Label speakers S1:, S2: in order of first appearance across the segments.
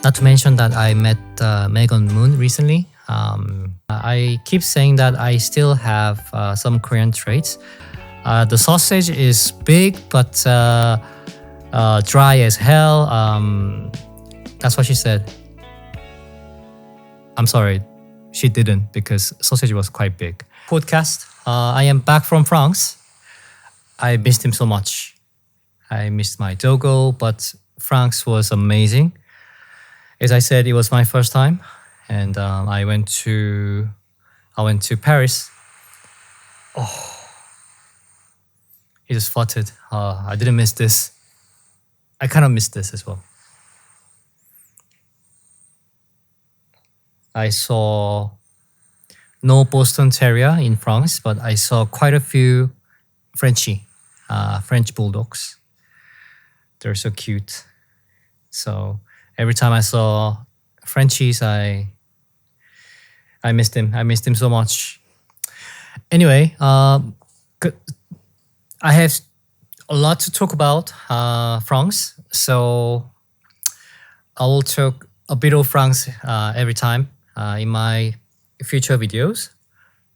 S1: Not to mention that I met Megan Moon recently. I keep saying that I still have some Korean traits. The sausage is big but dry as hell. That's what she said. I'm sorry, she didn't, because sausage was quite big. Podcast. I am back from France. I missed him so much. I missed my dogo, but France was amazing. As I said, it was my first time, and I went to Paris. Oh, it just farted. I didn't miss this. I kind of missed this as well. I saw no Boston Terrier in France, but I saw quite a few French bulldogs. They're so cute. So every time I saw Frenchies, I missed him. I missed him so much. Anyway, I have a lot to talk about France, so I will talk a bit of France every time in my future videos.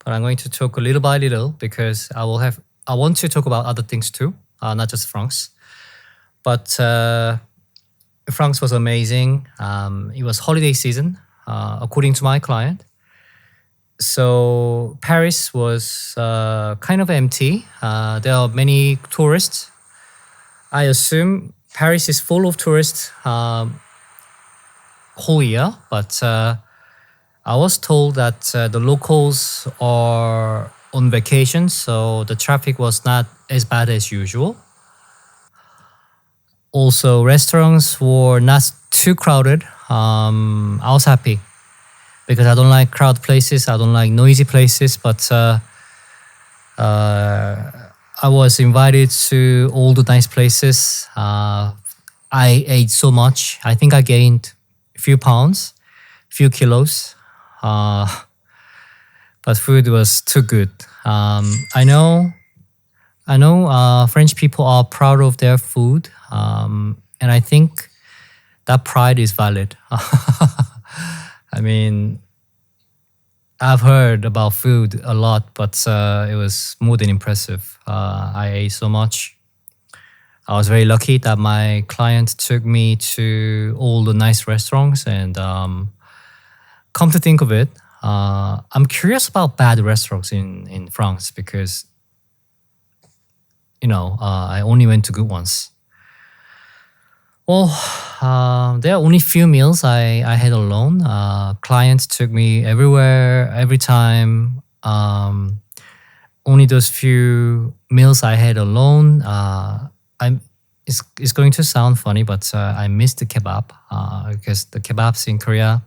S1: But I'm going to talk a little by little because I want to talk about other things too, not just France. But France was amazing. It was holiday season, according to my client. So Paris was kind of empty. There are many tourists. I assume Paris is full of tourists whole year, but I was told that the locals are on vacation, so the traffic was not as bad as usual. Also, restaurants were not too crowded. I was happy because I don't like crowd places. I don't like noisy places. But I was invited to all the nice places. I ate so much. I think I gained a few pounds, few kilos. But food was too good. I know French people are proud of their food, and I think that pride is valid. I mean, I've heard about food a lot, but it was more than impressive. I ate so much. I was very lucky that my client took me to all the nice restaurants, and come to think of it, I'm curious about bad restaurants in France because I only went to good ones. Well, there are only few meals I had alone. Clients took me everywhere, every time. Only those few meals I had alone. It's going to sound funny, but I missed the kebab because the kebabs in Korea,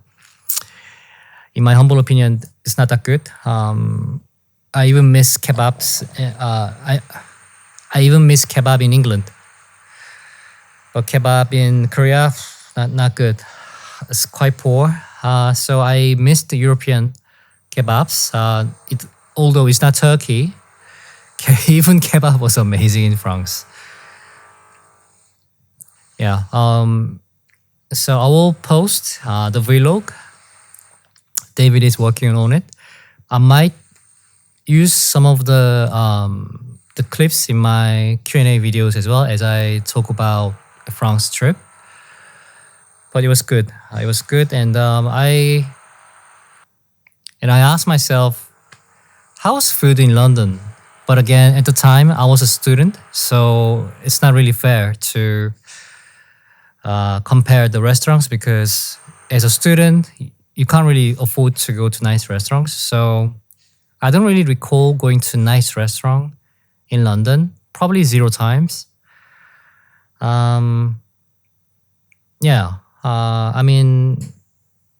S1: in my humble opinion, it's not that good. I even miss kebabs. I even miss kebab in England. But kebab in Korea, not good. It's quite poor. So I missed the European kebabs. Although it's not Turkey, even kebab was amazing in France. Yeah. So I will post the vlog. David is working on it. I might use some of the clips in my Q&A videos as well as I talk about France trip. But it was good. It was good, and I asked myself, how's food in London? But again, at the time I was a student, so it's not really fair to compare the restaurants because as a student you can't really afford to go to nice restaurants. So I don't really recall going to nice restaurant in London, probably 0 times. I mean,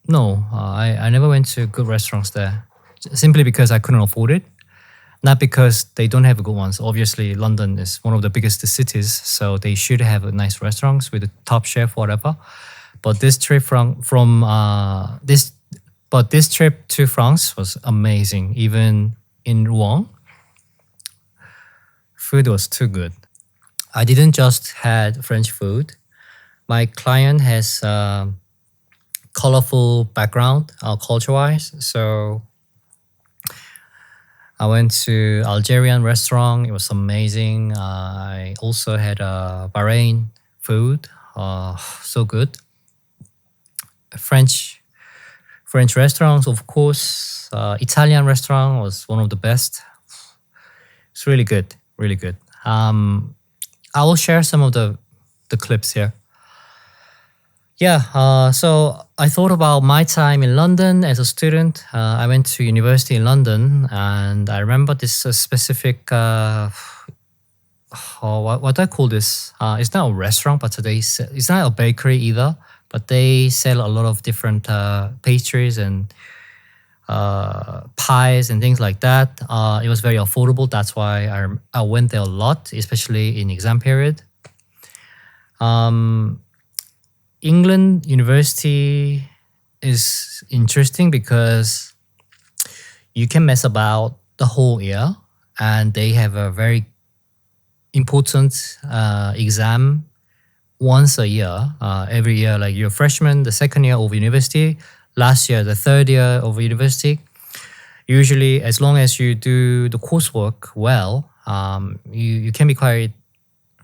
S1: no, I never went to good restaurants there simply because I couldn't afford it. Not because they don't have good ones. Obviously, London is one of the biggest cities, so they should have nice restaurants with a top chef, whatever. But this trip this trip to France was amazing. Even in Rouen, food was too good. I didn't just had French food. My client has colorful background, culture-wise. So I went to Algerian restaurant. It was amazing. I also had Bahrain food. So good. French restaurants, of course. Italian restaurant was one of the best. It's really good, really good. I will share some of the clips here. Yeah, so I thought about my time in London as a student. I went to university in London, and I remember this specific, what do I call this? It's not a restaurant, but it's not a bakery either, but they sell a lot of different pastries and pies and things like that. It was very affordable. That's why I went there a lot, especially in exam period. England University is interesting because you can mess about the whole year, and they have a very important exam once a year. Every year, like you're a freshman, the second year of university, last year, the third year of university. Usually, as long as you do the coursework well, you can be quite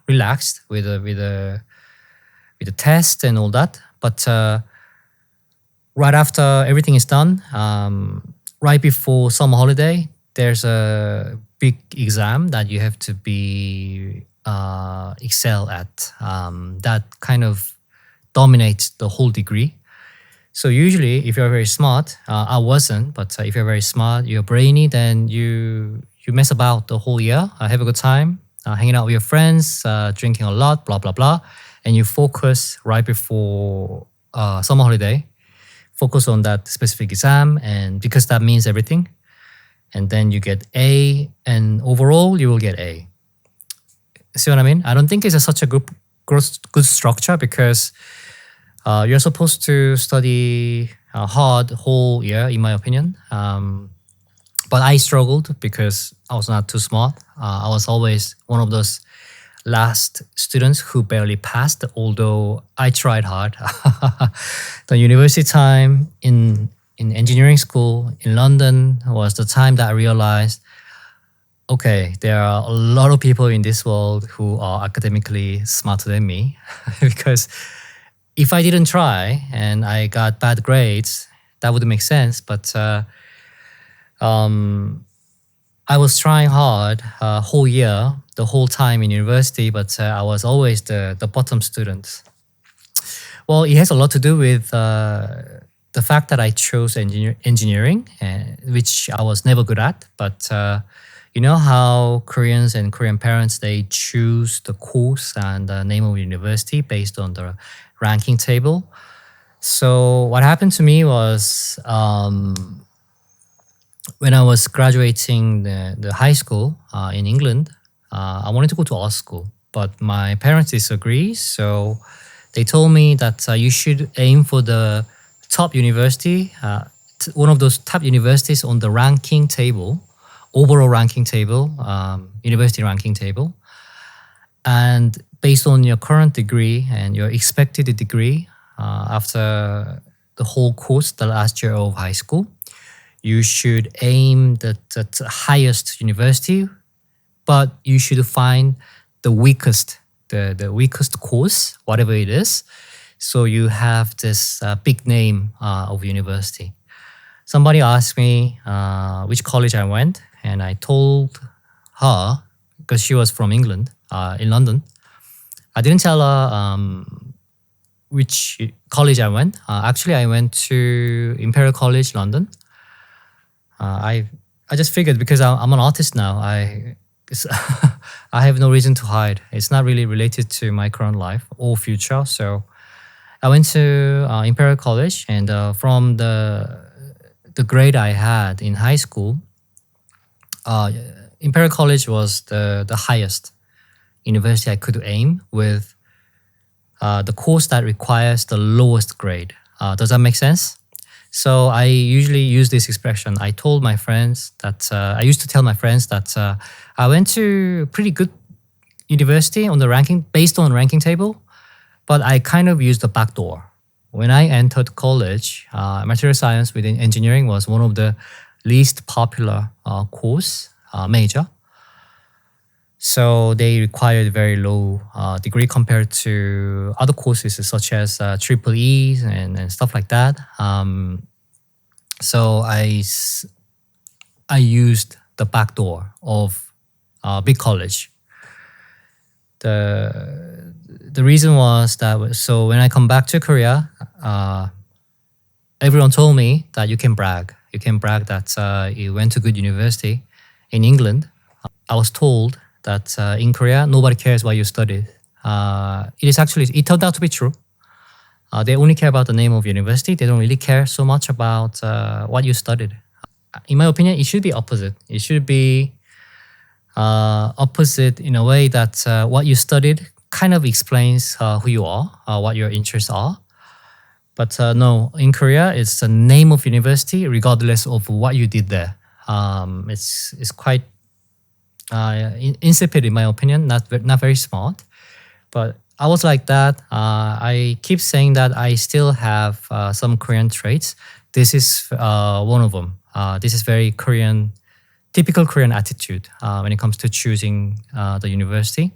S1: relaxed with the test and all that. But right after everything is done, right before summer holiday, there's a big exam that you have to be excel at. That kind of dominates the whole degree. So usually, if you're very smart, I wasn't, but if you're very smart, you're brainy, then you mess about the whole year, have a good time, hanging out with your friends, drinking a lot, blah, blah, blah. And you focus right before summer holiday, focus on that specific exam, and because that means everything. And then you get A, and overall, you will get A. See what I mean? I don't think it's such a good structure because you're supposed to study hard whole year, in my opinion. But I struggled because I was not too smart. I was always one of those last students who barely passed, although I tried hard. The university time in engineering school in London was the time that I realized, okay, there are a lot of people in this world who are academically smarter than me. Because if I didn't try and I got bad grades, that would make sense. But I was trying hard whole year, the whole time in university, but I was always the bottom student. Well, it has a lot to do with the fact that I chose engineering, which I was never good at. But you know how Koreans and Korean parents, they choose the course and the name of university based on the ranking table. So what happened to me was when I was graduating the high school in England, I wanted to go to art school, but my parents disagree. So they told me that you should aim for the top university, one of those top universities on the ranking table, overall ranking table, university ranking table. And based on your current degree and your expected degree after the whole course, the last year of high school, you should aim the highest university, but you should find the weakest course, whatever it is. So you have this big name of university. Somebody asked me which college I went, and I told her, because she was from England, in London. I didn't tell her which college I went. Actually, I went to Imperial College, London. I just figured because I'm an artist now, I have no reason to hide. It's not really related to my current life or future. So I went to Imperial College, and from the grade I had in high school, Imperial College was the highest university I could aim with, the course that requires the lowest grade. Does that make sense? So I usually use this expression. I told my friends that, I used to tell my friends that I went to pretty good university on the ranking, based on ranking table, but I kind of used the back door. when I entered college, material science within engineering was one of the least popular course major. So they required very low degree compared to other courses such as triple E's and stuff like that. So I used the back door of big college. The reason was that so when I come back to Korea, everyone told me that you can brag. You can brag that you went to good university in England. I was told that in Korea, nobody cares what you studied. It turned out to be true. They only care about the name of university. They don't really care so much about what you studied. In my opinion, it should be opposite. It should be opposite in a way that what you studied kind of explains who you are, what your interests are. But no, in Korea, it's the name of university regardless of what you did there. It's quite insipid in my opinion, not very smart. But I was like that. I keep saying that I still have some Korean traits. This is one of them. This is very Korean, typical Korean attitude when it comes to choosing the university.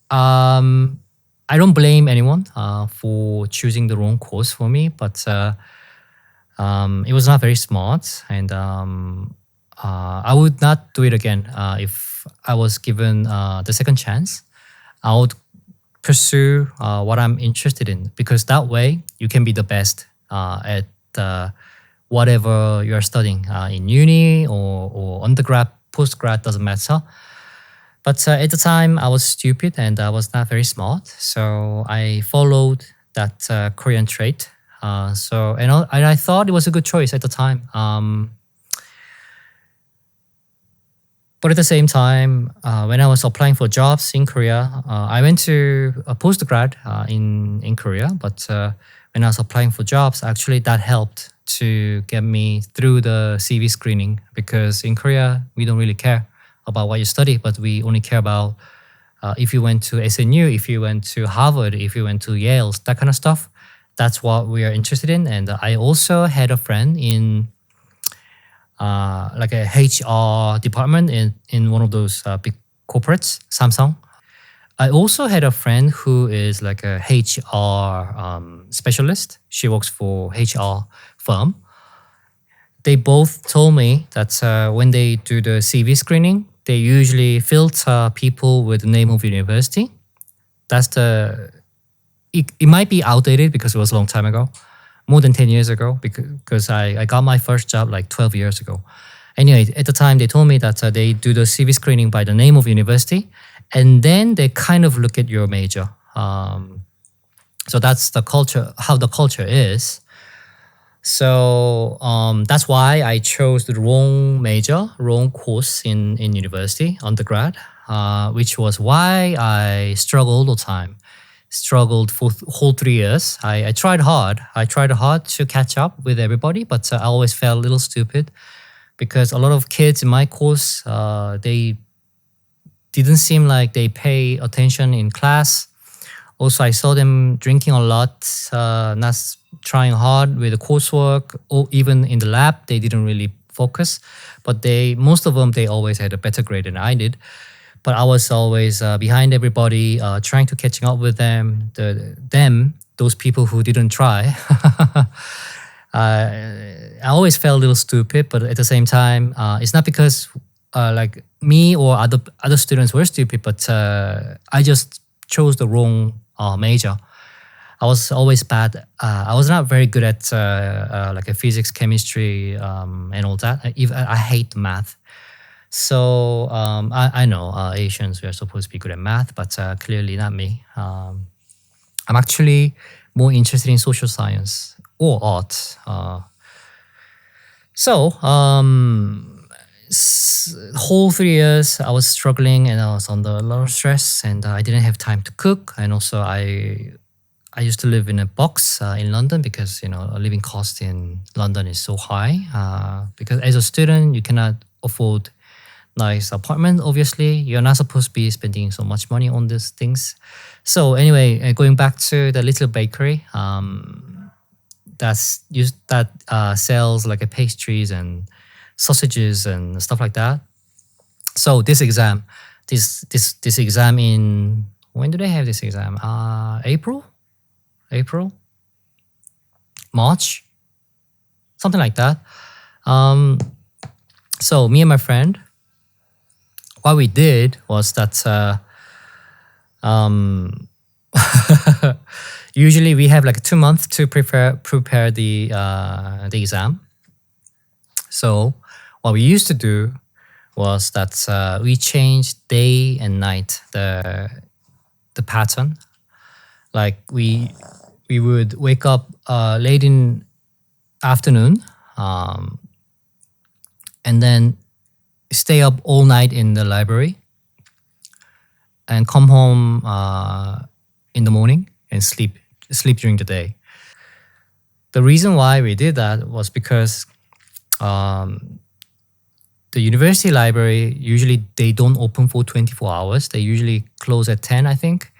S1: I don't blame anyone for choosing the wrong course for me, but it was not very smart, and I would not do it again if I was given the second chance. I would pursue what I'm interested in, because that way you can be the best at whatever you are studying in uni or undergrad, postgrad, doesn't matter. But at the time, I was stupid and I was not very smart. So I followed that Korean trait. And I thought it was a good choice at the time. But at the same time, when I was applying for jobs in Korea, I went to a postgrad in Korea. But when I was applying for jobs, actually that helped to get me through the CV screening, because in Korea, we don't really care about what you study, but we only care about if you went to SNU, if you went to Harvard, if you went to Yale, that kind of stuff. That's what we are interested in. And I also had a friend in like a HR department in one of those big corporates, Samsung. I also had a friend who is like a HR specialist. She works for HR firm. They both told me that when they do the CV screening, they usually filter people with the name of university. It might be outdated because it was a long time ago, more than 10 years ago, because I got my first job like 12 years ago. Anyway, at the time, they told me that they do the CV screening by the name of university, and then they kind of look at your major. So that's the culture, how the culture is. So that's why I chose the wrong major, wrong course in university, undergrad, which was why I struggled all the time. Struggled for whole 3 years. I tried hard. I tried hard to catch up with everybody, but I always felt a little stupid, because a lot of kids in my course, they didn't seem like they pay attention in class. Also, I saw them drinking a lot, not trying hard with the coursework, or even in the lab, they didn't really focus. But most of them, they always had a better grade than I did. But I was always behind everybody, trying to catch up with them. Those people who didn't try. I always felt a little stupid, but at the same time, it's not because like me or other students were stupid, but I just chose the wrong major. I was always bad. I was not very good at like a physics, chemistry, and all that. I hate math. So I know Asians, we are supposed to be good at math, but clearly not me. I'm actually more interested in social science or art. Whole 3 years I was struggling, and I was under a lot of stress, and I didn't have time to cook. And also I used to live in a box in London, because a living cost in London is so high. Because as a student, you cannot afford nice apartment. Obviously, you're not supposed to be spending so much money on these things. So anyway, going back to the little bakery, that sells like a pastries and sausages and stuff like that. So this exam, this exam in, when do they have this exam? April, March, something like that. So me and my friend, what we did was that usually we have like 2 months to prepare the exam. So what we used to do was that we changed day and night the pattern. Like we would wake up late in afternoon, and then stay up all night in the library, and come home in the morning and sleep during the day. The reason why we did that was because the university library, usually they don't open for 24 hours. They usually close at 10, I think.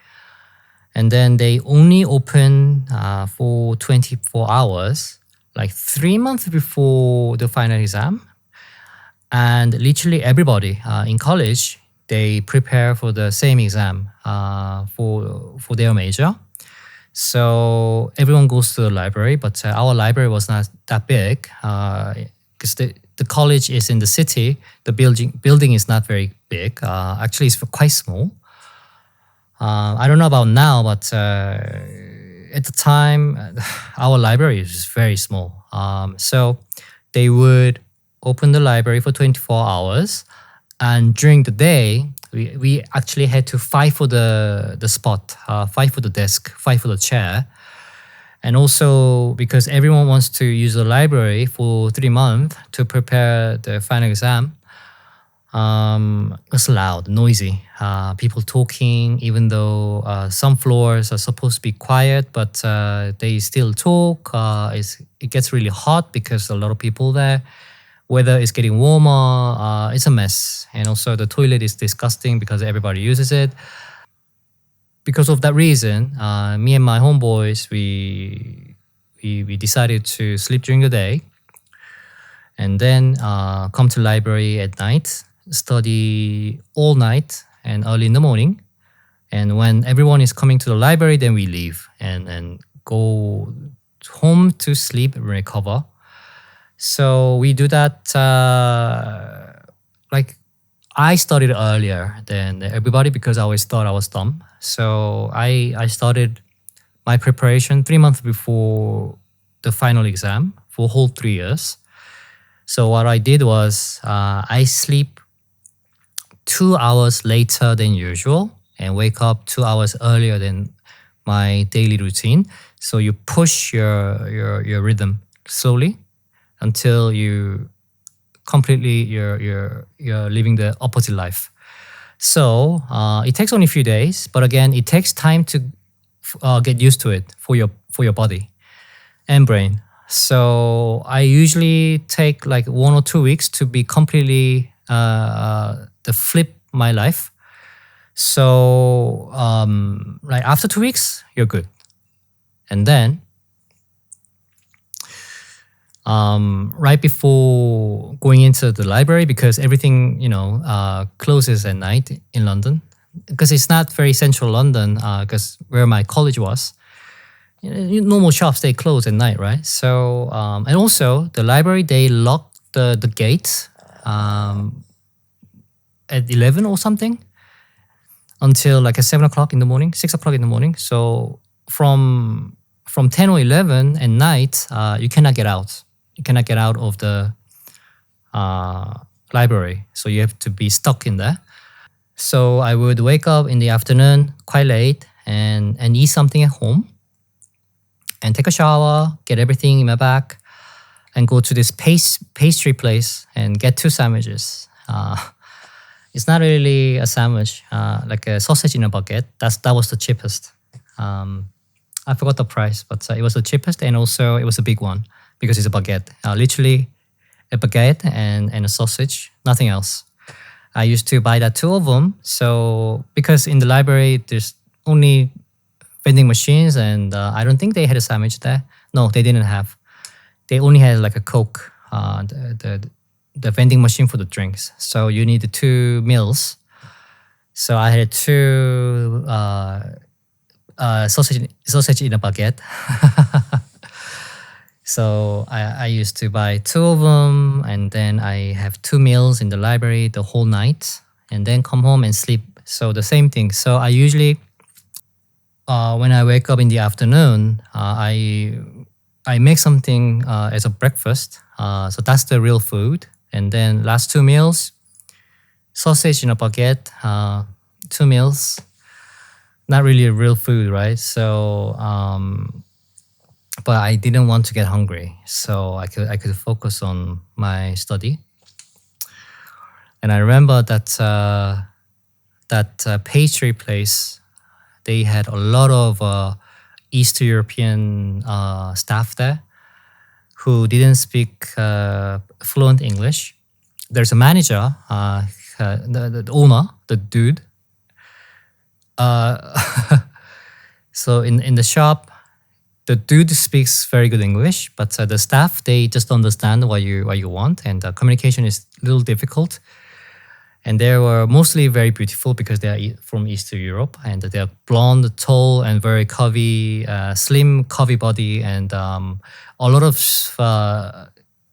S1: And then they only open for 24 hours, like 3 months before the final exam. And literally everybody in college, they prepare for the same exam for their major. So everyone goes to the library, but our library was not that big because the college is in the city. The building is not very big. Actually, it's quite small. I don't know about now, but at the time, our library is very small. So they would open the library for 24 hours. And during the day, we actually had to fight for the spot, fight for the desk, fight for the chair. And also because everyone wants to use the library for 3 months to prepare the final exam, it's loud, noisy, people talking, even though some floors are supposed to be quiet, but they still talk. It gets really hot because a lot of people there. Weather is getting warmer, it's a mess. And also the toilet is disgusting because everybody uses it. Because of that reason, me and my homeboys, we decided to sleep during the day and then come to library at night, study all night and early in the morning. And when everyone is coming to the library, then we leave and go home to sleep and recover. So we do that, like I started earlier than everybody because I always thought I was dumb. So I started my preparation 3 months before the final exam for a whole 3 years. So what I did was I sleep 2 hours later than usual and wake up 2 hours earlier than my daily routine. So you push your rhythm slowly until you completely you're living the opposite life. So it takes only a few days, but again, it takes time to get used to it for your body and brain. So I usually take like 1 or 2 weeks to be completely to flip my life. So like after 2 weeks, you're good, and then right before going into the library, because everything, closes at night in London, because it's not very central London, because where my college was, normal shops, they close at night, right? So, and also the library, they lock the gates at 11 or something until like at 7 o'clock in the morning, 6 o'clock in the morning. So from 10 or 11 at night, you cannot get out. You cannot get out of the library. So you have to be stuck in there. So I would wake up in the afternoon quite late and eat something at home and take a shower, get everything in my bag, and go to this pastry place and get 2 sandwiches. It's not really a sandwich, like a sausage in a baguette. That was the cheapest. I forgot the price, but it was the cheapest, and also it was a big one because it's a baguette. Literally a baguette and a sausage, nothing else. I used to buy that 2 of them. So because in the library, there's only vending machines, and I don't think they had a sandwich there. No, they didn't have. They only had like a Coke, the vending machine for the drinks. So you needed 2 meals. So I had 2 sausage in a baguette. So I used to buy 2 of them, and then I have 2 meals in the library the whole night, and then come home and sleep. So the same thing. So I usually, when I wake up in the afternoon, I make something as a breakfast. So that's the real food. And then last 2 meals, sausage in a baguette, 2 meals. Not really a real food, right? So, but I didn't want to get hungry, so I could focus on my study. And I remember that pastry place, they had a lot of East European staff there who didn't speak fluent English. There's a manager, the owner, the dude. So in the shop, the dude speaks very good English, but the staff, they just understand what you want, and the communication is a little difficult. And they were mostly very beautiful because they are from Eastern Europe, and they are blonde, tall, and very curvy, slim, curvy body, and a lot of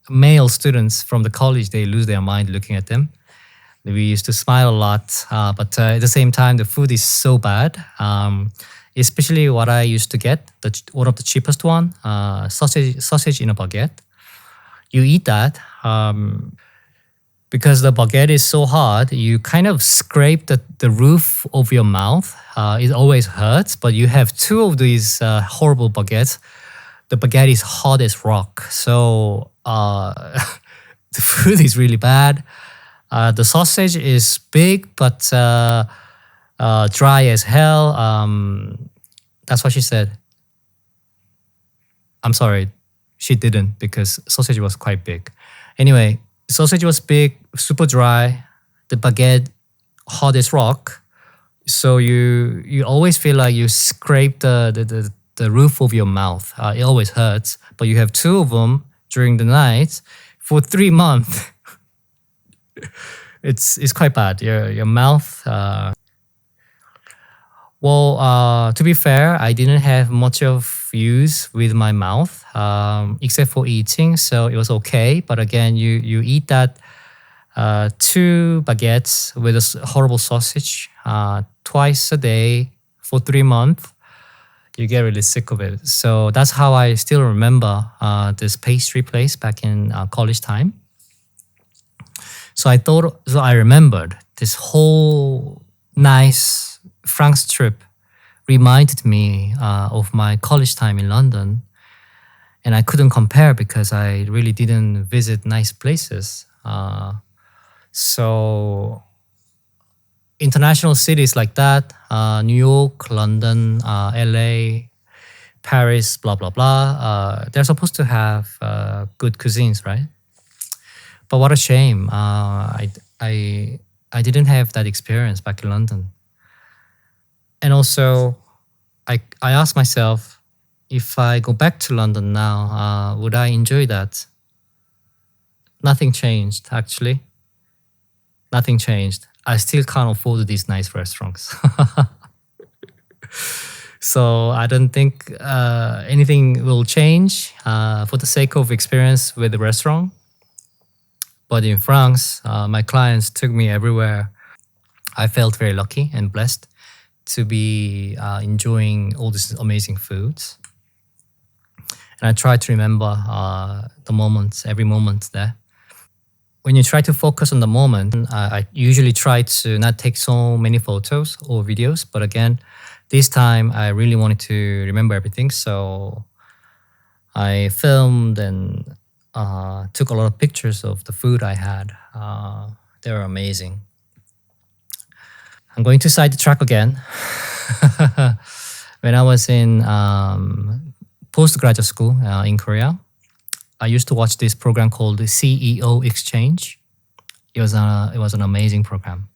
S1: male students from the college, they lose their mind looking at them. We used to smile a lot, but at the same time, the food is so bad. Especially what I used to get, one of the cheapest one, sausage in a baguette. You eat that, because the baguette is so hard, you kind of scrape the roof of your mouth. It always hurts, but you have 2 of these horrible baguettes. The baguette is hard as rock. So the food is really bad. The sausage is big, but dry as hell. That's what she said. I'm sorry, she didn't, because sausage was quite big. Anyway, sausage was big, super dry. The baguette, hard as rock. So you always feel like you scrape the roof of your mouth. It always hurts. But you have 2 of them during the night for 3 months. It's quite bad. Your mouth. To be fair, I didn't have much of use with my mouth, except for eating, so it was okay. But again, you eat that 2 baguettes with a horrible sausage twice a day for 3 months, you get really sick of it. So that's how I still remember this pastry place back in college time. So I remembered this whole nice France trip reminded me of my college time in London. And I couldn't compare because I really didn't visit nice places. So international cities like that, New York, London, LA, Paris, blah, blah, blah, they're supposed to have good cuisines, right? But what a shame. I didn't have that experience back in London. And also, I asked myself, if I go back to London now, would I enjoy that? Nothing changed, actually. Nothing changed. I still can't afford these nice restaurants. So I don't think anything will change for the sake of experience with the restaurant. But in France, my clients took me everywhere. I felt very lucky and blessed to be enjoying all these amazing foods. And I try to remember the moments, every moment there. When you try to focus on the moment, I usually try to not take so many photos or videos. But again, this time I really wanted to remember everything. So I filmed and took a lot of pictures of the food I had. They were amazing. I'm going to sidetrack again. When I was in postgraduate school in Korea, I used to watch this program called the CEO Exchange. It was an amazing program.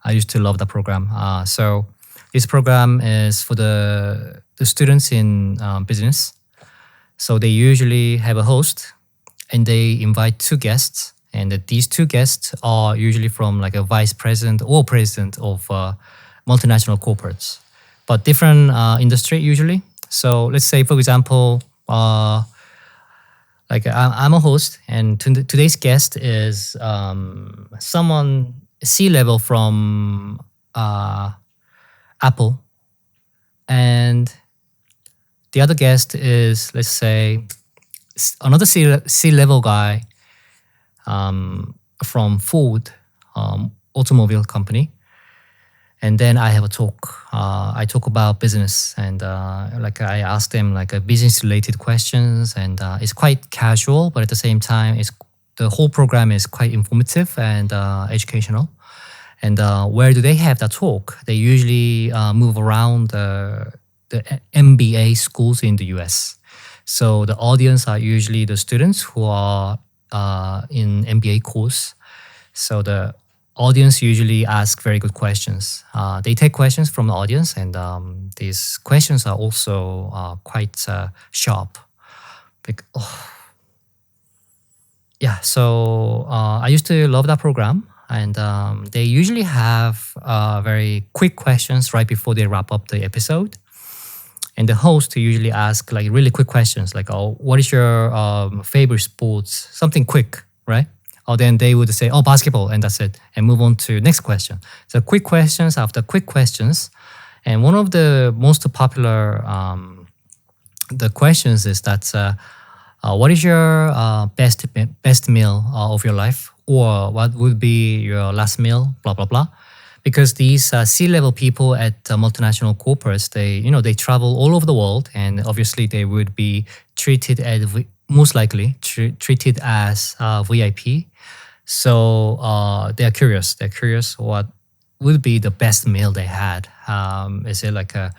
S1: I used to love the program. So this program is for the students in business. So they usually have a host and they invite two guests. And these two guests are usually from like a vice president or president of multinational corporates, but different industry usually. So let's say, for example, like I'm a host, and today's guest is someone C-level from Apple, and the other guest is, let's say, another C-level guy from Ford automobile company. And then I have a talk. I talk about business, and like I ask them like a business-related questions, and it's quite casual, but at the same time, the whole program is quite informative and educational. And where do they have that talk? They usually move around the MBA schools in the US. So the audience are usually the students who are in MBA course. So the audience usually ask very good questions. They take questions from the audience, and these questions are also quite sharp. Yeah, so I used to love that program, and they usually have very quick questions right before they wrap up the episode. And the host usually ask like really quick questions, like, "Oh, what is your favorite sports?" Something quick, right? Or then they would say, "Oh, basketball," and that's it, and move on to next question. So quick questions after quick questions, and one of the most popular the questions is that, "What is your best meal of your life?" Or "What would be your last meal?" Blah blah blah. Because these C-level people at multinational corporates, they travel all over the world, and obviously they would be treated as most likely treated as VIP. So they're curious. They're curious what would be the best meal they had. Is it like a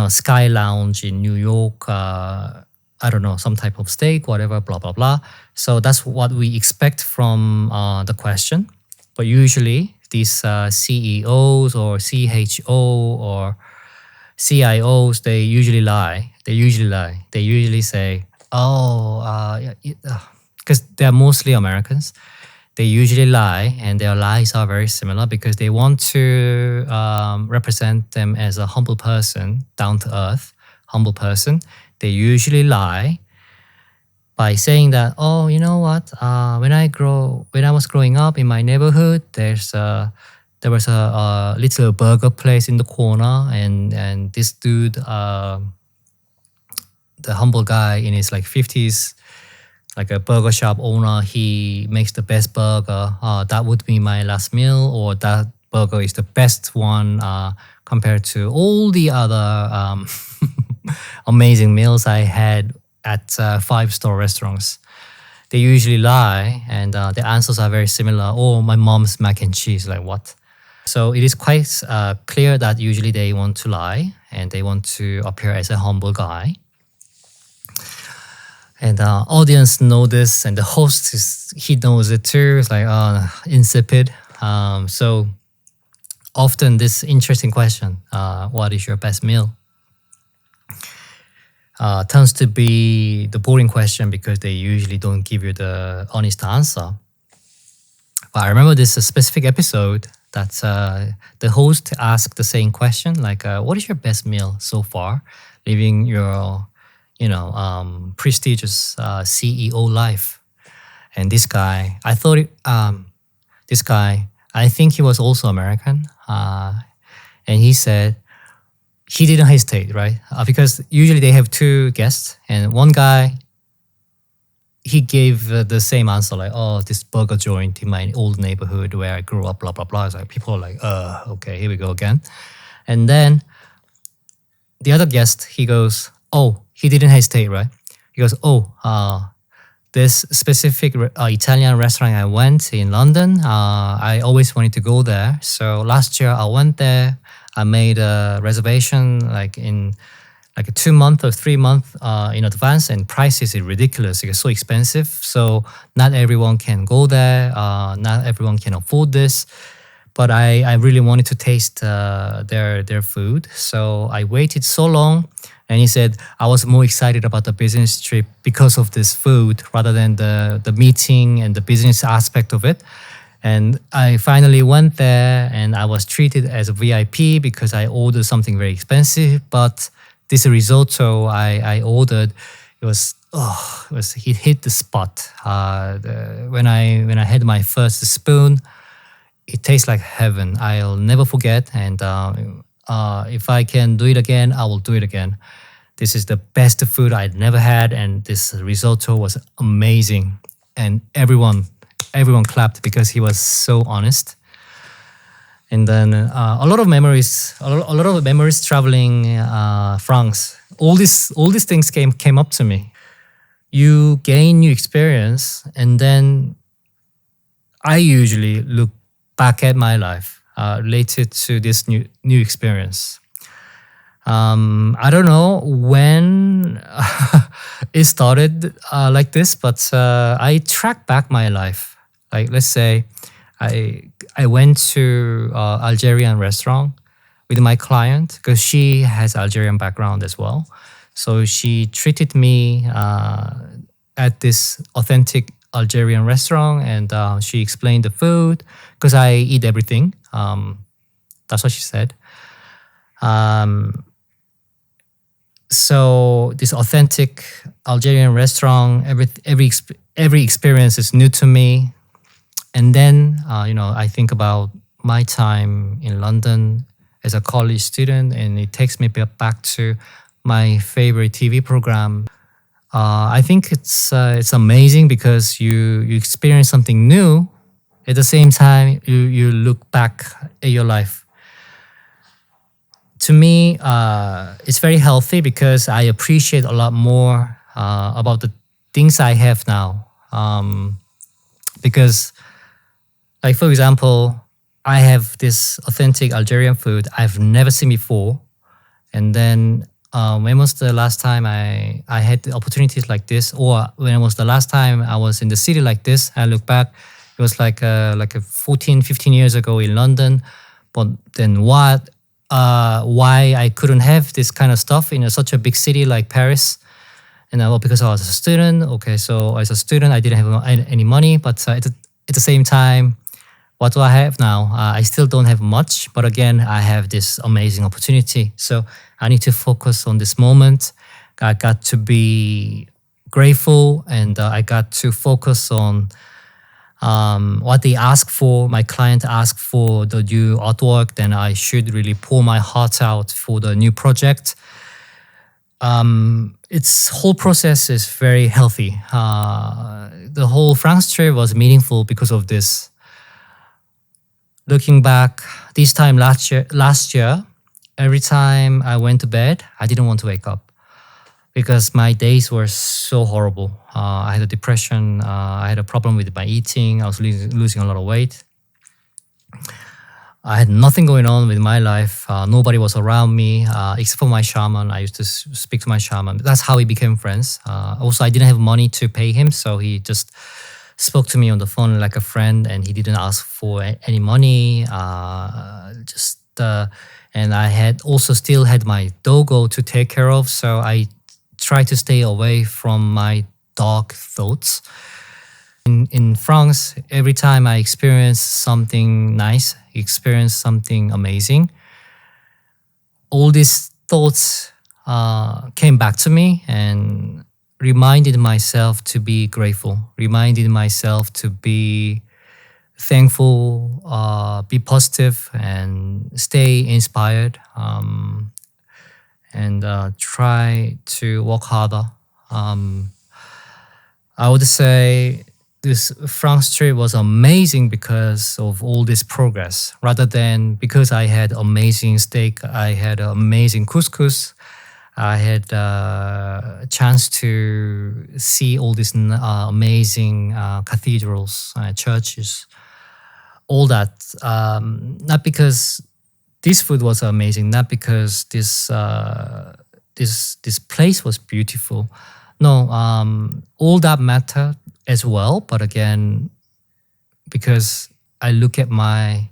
S1: Sky Lounge in New York? Some type of steak, whatever, blah blah blah. So that's what we expect from the question. But usually these CEOs or CHO or CIOs, they usually lie. They usually say, because they're mostly Americans. They usually lie, and their lies are very similar because they want to represent them as a humble person, down to earth, humble person. They usually lie by saying that, "Oh, you know what? When I was growing up in my neighborhood, there was a little burger place in the corner, and this dude, the humble guy in his like 50s, like a burger shop owner, he makes the best burger. That would be my last meal, or that burger is the best one compared to all the other amazing meals I had at 5-star restaurants." They usually lie, and the answers are very similar. "Oh, my mom's mac and cheese." Like, what? So it is quite clear that usually they want to lie, and they want to appear as a humble guy. And the audience know this, and the host he knows it too. It's like insipid. So often this interesting question, "What is your best meal?" Tends to be the boring question because they usually don't give you the honest answer. But I remember this specific episode that the host asked the same question, like, "What is your best meal so far, living your, prestigious CEO life?" And this guy, I think he was also American, and he said, he didn't hesitate, right? Because usually they have two guests, and one guy, he gave the same answer, like, "Oh, this burger joint in my old neighborhood where I grew up, blah, blah, blah." It's like, people are like, okay, here we go again. And then the other guest, he goes, he didn't hesitate, right? He goes, this specific Italian restaurant I went in London, I always wanted to go there. So last year I went there. I made a reservation like in like a 2 month or 3 month in advance, and prices is ridiculous. It's so expensive. So not everyone can go there. Not everyone can afford this. But I really wanted to taste their food. So I waited so long, And he said, I was more excited about the business trip because of this food rather than the meeting and the business aspect of it. And I finally went there and I was treated as a VIP because I ordered something very expensive. But this risotto I ordered, it hit the spot. When I had my first spoon, it tastes like heaven. I'll never forget. And if I can do it again, I will do it again. This is the best food I'd never had, and this risotto was amazing. And everyone clapped because he was so honest. And then a lot of memories traveling France. All these things came up to me. You gain new experience, and then I usually look back at my life related to this new experience. I don't know when it started like this, but I track back my life. Like, let's say I went to Algerian restaurant with my client because she has Algerian background as well. So she treated me at this authentic Algerian restaurant, and she explained the food because I eat everything. That's what she said. So this authentic Algerian restaurant, every experience is new to me. And then, I think about my time in London as a college student, and it takes me back to my favorite TV program. I think it's amazing because you experience something new. At the same time, you look back at your life. To me, it's very healthy because I appreciate a lot more about the things I have now. Because, like, for example, I have this authentic Algerian food I've never seen before. And then when was the last time I had the opportunities like this? Or when was the last time I was in the city like this? I look back, it was like 14, 15 years ago in London. But then why I couldn't have this kind of stuff in such a big city like Paris? And because I was a student. Okay, so as a student, I didn't have any money. But at the same time, what do I have now? I still don't have much. But again, I have this amazing opportunity. So I need to focus on this moment. I got to be grateful, and I got to focus on what they ask for. My client asked for the new artwork, then I should really pour my heart out for the new project. Its whole process is very healthy. The whole France trip was meaningful because of this. Looking back, this time last year, every time I went to bed, I didn't want to wake up because my days were so horrible. I had a depression. I had a problem with my eating. I was losing a lot of weight. I had nothing going on with my life. Nobody was around me except for my shaman. I used to speak to my shaman. That's how we became friends. Also, I didn't have money to pay him, so he just spoke to me on the phone like a friend, and he didn't ask for any money. And I had also still had my doggo to take care of, so I tried to stay away from my dark thoughts. In France, every time I experienced something nice, experienced something amazing, all these thoughts came back to me and reminded myself to be grateful, reminded myself to be thankful, be positive, and stay inspired, and try to work harder. I would say this France trip was amazing because of all this progress, rather than because I had amazing steak, I had amazing couscous, I had a chance to see all these amazing cathedrals, churches, all that. Not because this food was amazing, not because this place was beautiful. No, all that mattered as well. But again, because I look at my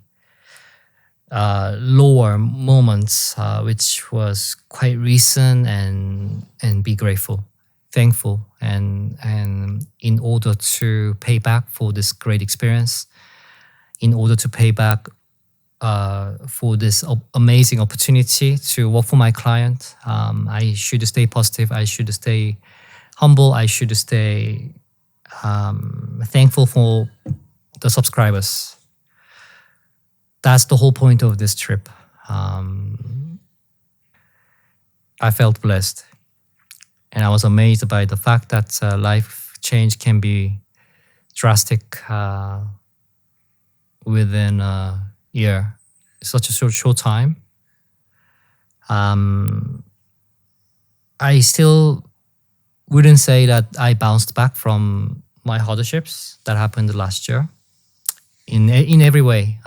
S1: lower moments, which was quite recent, and be grateful, thankful, and in order to pay back for this great experience, in order to pay back for this amazing opportunity to work for my client, I should stay positive. I should stay humble. I should stay thankful for the subscribers. That's the whole point of this trip. I felt blessed, and I was amazed by the fact that life change can be drastic within a year. Such a short time. I still wouldn't say that I bounced back from my hardships that happened last year. In every way,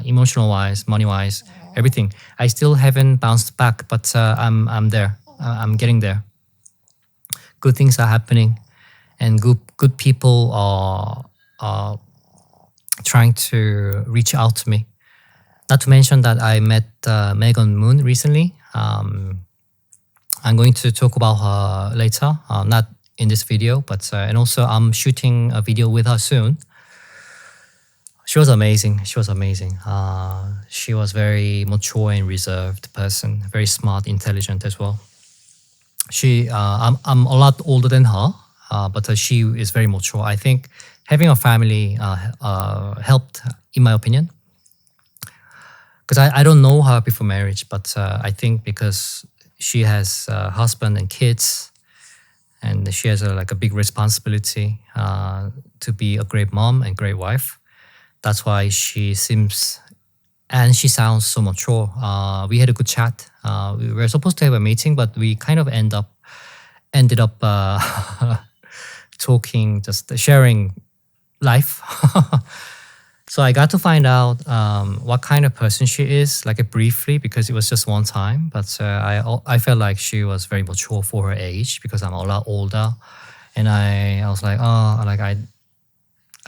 S1: emotional wise, money wise, everything. I still haven't bounced back, but I'm there. I'm getting there. Good things are happening, and good people are trying to reach out to me. Not to mention that I met Megan Moon recently. I'm going to talk about her later, not in this video, but and also I'm shooting a video with her soon. She was amazing. She was amazing. She was very mature and reserved person, very smart, intelligent as well. I'm a lot older than her, but she is very mature. I think having a family helped, in my opinion, because I don't know her before marriage, but I think because she has a husband and kids, and she has like a big responsibility to be a great mom and great wife. That's why she seems, and she sounds so mature. We had a good chat. We were supposed to have a meeting, but we kind of ended up talking, just sharing life. So I got to find out what kind of person she is, like briefly, because it was just one time. But I felt like she was very mature for her age, because I'm a lot older, and I was like, oh, like I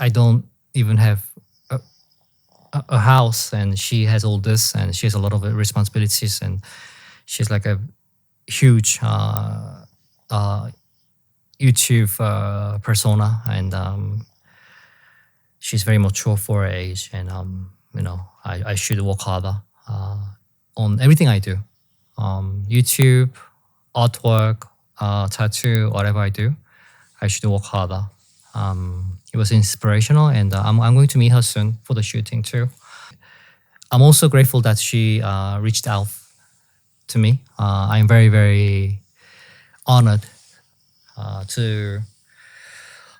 S1: don't even have a house, and she has all this, and she has a lot of responsibilities, and she's like a huge YouTube persona, and she's very mature for her age, and I should work harder on everything I do, YouTube, artwork, tattoo, whatever I do. I should work harder. It was inspirational, and I'm going to meet her soon for the shooting too. I'm also grateful that she reached out to me. I'm very, very honored to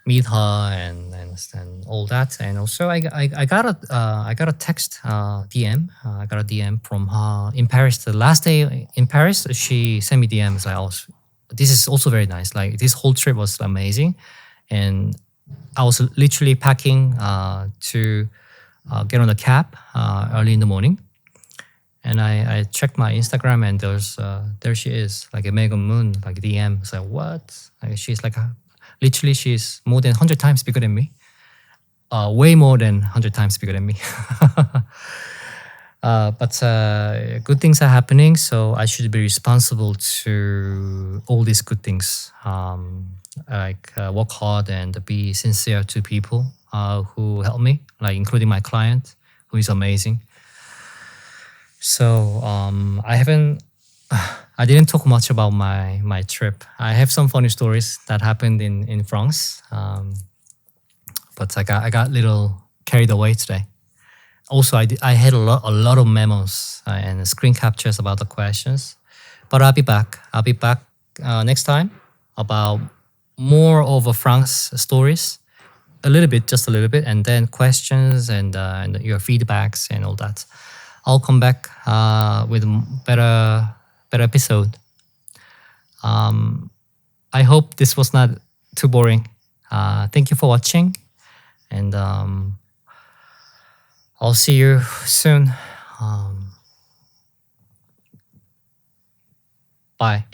S1: meet her and all that. And also, I got a text DM. I got a DM from her in Paris. The last day in Paris, she sent me DMs like, "Oh, this is also very nice. Like this whole trip was amazing," and I was literally packing to get on the cab early in the morning, and I checked my Instagram, and there she is, like a Megan Moon, like DM. It's like, what? Like she's like literally she's more than 100 times bigger than me, way more than 100 times bigger than me. But good things are happening, so I should be responsible to all these good things. Like work hard and be sincere to people who help me, like including my client, who is amazing. So I didn't talk much about my trip. I have some funny stories that happened in France, but I got a little carried away today. Also, I had a lot of memos and screen captures about the questions, but I'll be back. I'll be back next time about more of a France stories, just a little bit, and then questions and your feedbacks and all that. I'll come back with better episode. I hope this was not too boring. Thank you for watching, and I'll see you soon. Bye.